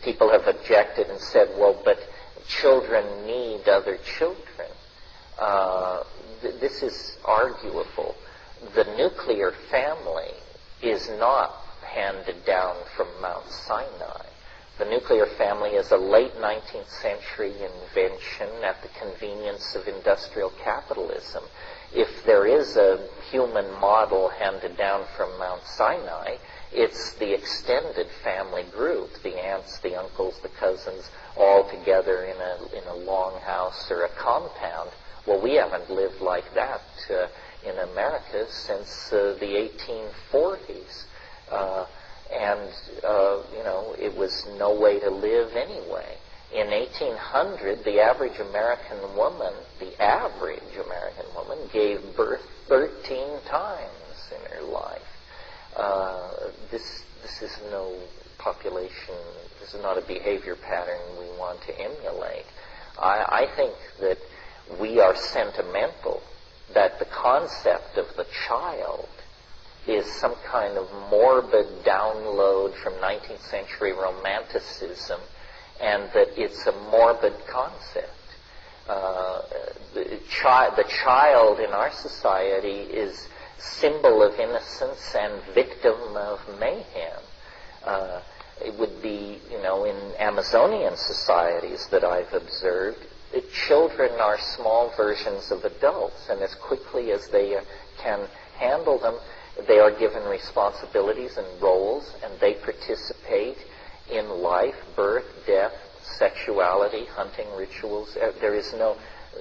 people have objected and said, well, but children need other children. This is arguable. The nuclear family is not handed down from Mount Sinai. The nuclear family is a late 19th century invention at the convenience of industrial capitalism. If there is a human model handed down from Mount Sinai, it's the extended family group, the aunts, the uncles, the cousins, all together in a long house or a compound. Well, we haven't lived like that in America since the 1840s. It was no way to live anyway. In 1800, the average American woman gave birth 13 times in her life. This is no population, this is not a behavior pattern we want to emulate. I think that we are sentimental, that the concept of the child is some kind of morbid download from 19th century romanticism, and that it's a morbid concept. The child in our society is symbol of innocence and victim of mayhem. It would be, in Amazonian societies that I've observed, children are small versions of adults, and as quickly as they can handle them, they are given responsibilities and roles, and they participate in life, birth, death, sexuality, hunting rituals. There is no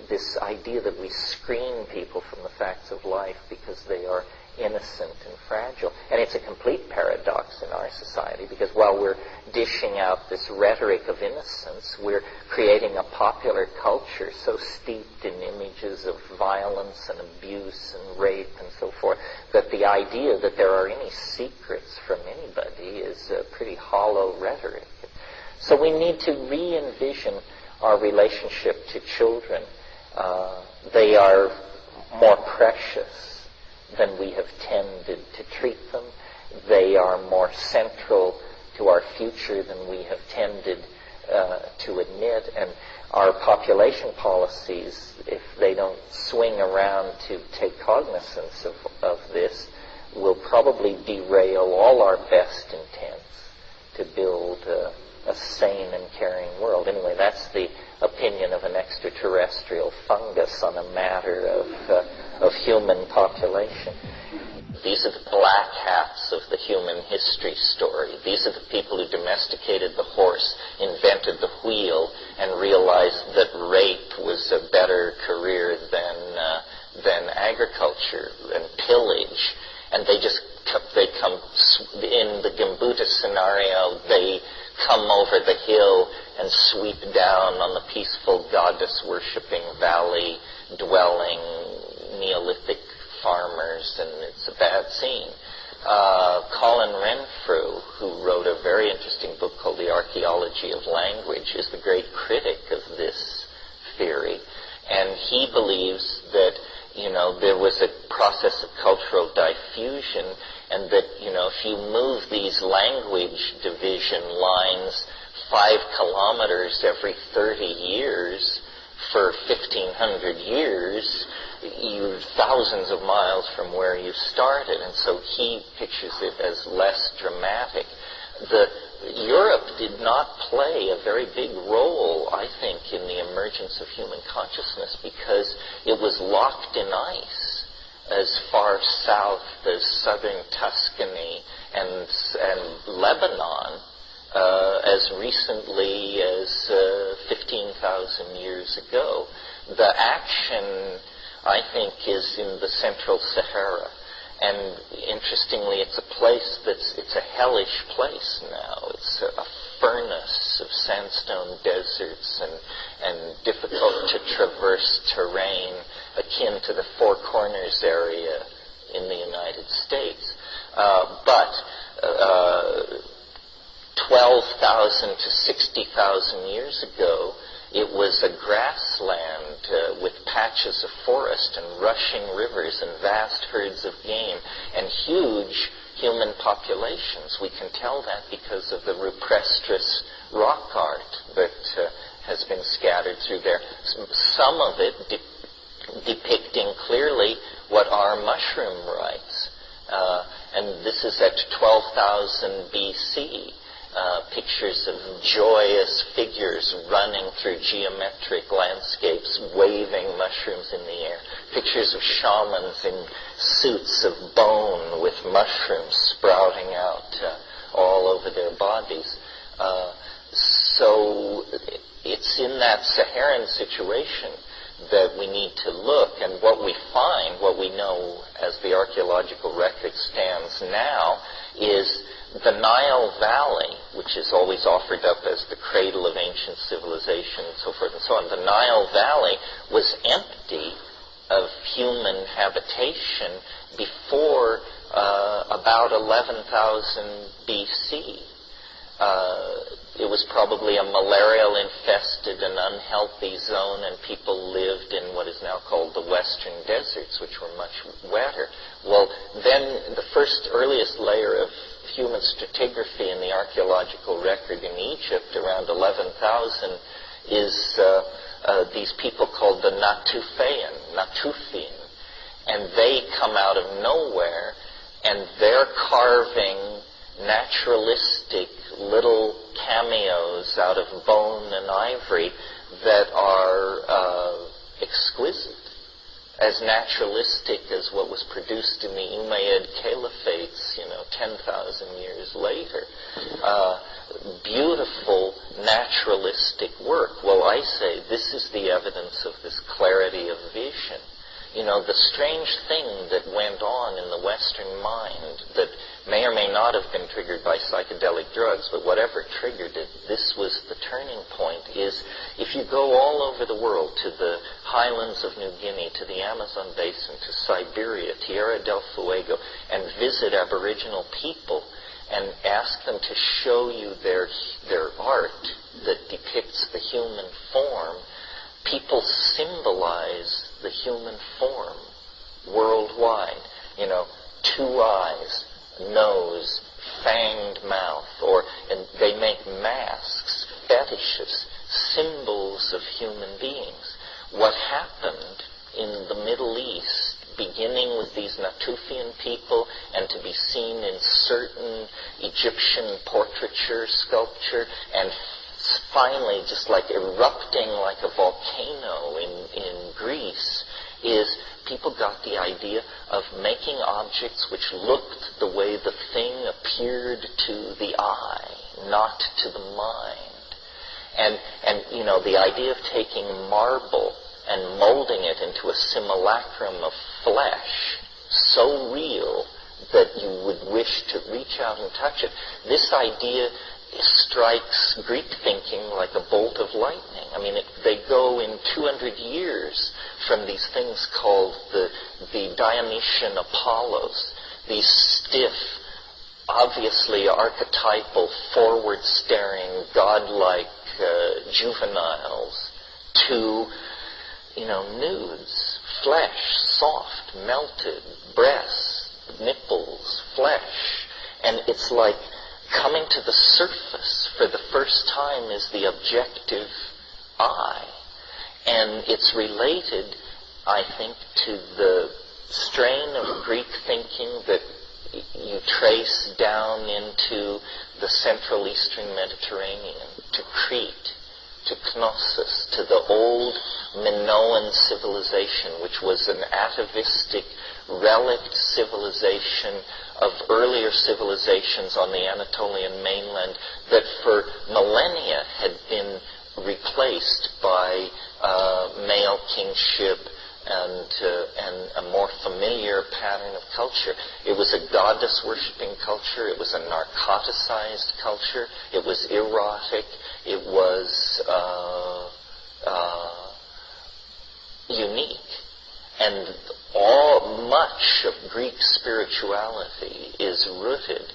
this idea that we screen people from the facts of life because they are innocent and fragile. And it's a complete paradox in our society, because while we're dishing out this rhetoric of innocence, we're creating a popular culture so steeped in images of violence and abuse and rape and so forth, that the idea that there are any secrets from anybody is a pretty hollow rhetoric. So we need to re-envision our relationship to children. They are more precious than we have tended to treat them. They are more central to our future than we have tended to admit. And our population policies, if they don't swing around to take cognizance of this, will probably derail all our best intents to build a sane and caring world. Anyway, that's the opinion of an extraterrestrial fungus on a matter of human population. These are the black hats of the human history story. These are the people who domesticated the horse, invented the wheel, and realized that rape was a better career than agriculture and pillage. And they come in the Gimbuta scenario, they come over the hill and sweep down on the peaceful goddess-worshipping valley-dwelling Neolithic farmers, and it's a bad scene. Colin Renfrew, who wrote a very interesting book called The Archaeology of Language, is the great critic of this theory, and he believes that there was a process of cultural diffusion, and that, if you move these language division lines 5 kilometers every 30 years for 1,500 years, you're thousands of miles from where you started. And so he pictures it as less dramatic. Europe did not play a very big role, I think, in the emergence of human consciousness, because it was locked in ice as far south as southern Tuscany and Lebanon as recently as 15,000 years ago. The action, I think, is in the central Sahara. And interestingly, it's a place it's a hellish place now. It's a furnace of sandstone deserts and difficult to traverse terrain, akin to the Four Corners area in the United States. But 12,000 to 60,000 years ago, it was a grassland with patches of forest and rushing rivers and vast herds of game and huge human populations. We can tell that because of the rupestris rock art that has been scattered through there. Some of it depicting clearly what are mushroom rites. And this is at 12,000 BC. Pictures of joyous figures running through geometric landscapes, waving mushrooms in the air. Pictures of shamans in suits of bone with mushrooms sprouting out all over their bodies. So it's in that Saharan situation that we need to look, and what we find, what we know as the archaeological record stands now, is the Nile Valley, which is always offered up as the cradle of ancient civilization and so forth and so on. The Nile Valley was empty of human habitation before about 11,000 BC. It was probably a malaria-infested and unhealthy zone, and people lived in what is now called the Western deserts, which were much wetter. Well, then the first earliest layer of human stratigraphy in the archaeological record in Egypt, around 11,000, is these people called the Natufian. And they come out of nowhere, and they're carving naturalistic little cameos out of bone and ivory that are exquisite, as naturalistic as what was produced in the Umayyad Caliphates, 10,000 years later. Beautiful naturalistic work. Well, I say this is the evidence of this clarity of vision. The strange thing that went on in the Western mind that may or may not have been triggered by psychedelic drugs, but whatever triggered it, this was the turning point, is if you go all over the world, to the highlands of New Guinea, to the Amazon basin, to Siberia, Tierra del Fuego, and visit Aboriginal people and ask them to show you their art that depicts the human form, people symbolize the human form worldwide. Two eyes, nose, fanged mouth, and they make masks, fetishes, symbols of human beings. What happened in the Middle East, beginning with these Natufian people and to be seen in certain Egyptian portraiture, sculpture, and finally just like erupting like a volcano in Greece, is people got the idea of making objects which looked the way the thing appeared to the eye, not to the mind. And the idea of taking marble and molding it into a simulacrum of flesh, so real that you would wish to reach out and touch it. This idea strikes Greek thinking like a bolt of lightning. I mean, they go in 200 years from these things called the Dionysian Apollos, these stiff, obviously archetypal, forward-staring, godlike juveniles, to, nudes, flesh, soft, melted, breasts, nipples, flesh, and it's like coming to the surface for the first time is the objective eye. And it's related, I think, to the strain of Greek thinking that you trace down into the Central Eastern Mediterranean, to Crete, to Knossos, to the old Minoan civilization, which was an atavistic, relict civilization of earlier civilizations on the Anatolian mainland that for millennia had been replaced by male kingship and a more familiar pattern of culture. It was a goddess-worshipping culture. It was a narcoticized culture. It was erotic. It was unique. And much of Greek spirituality is rooted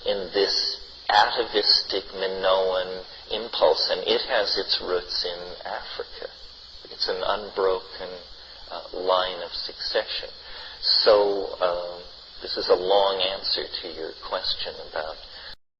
in this atavistic Minoan impulse, and it has its roots in Africa. It's an unbroken line of succession. So This is a long answer to your question about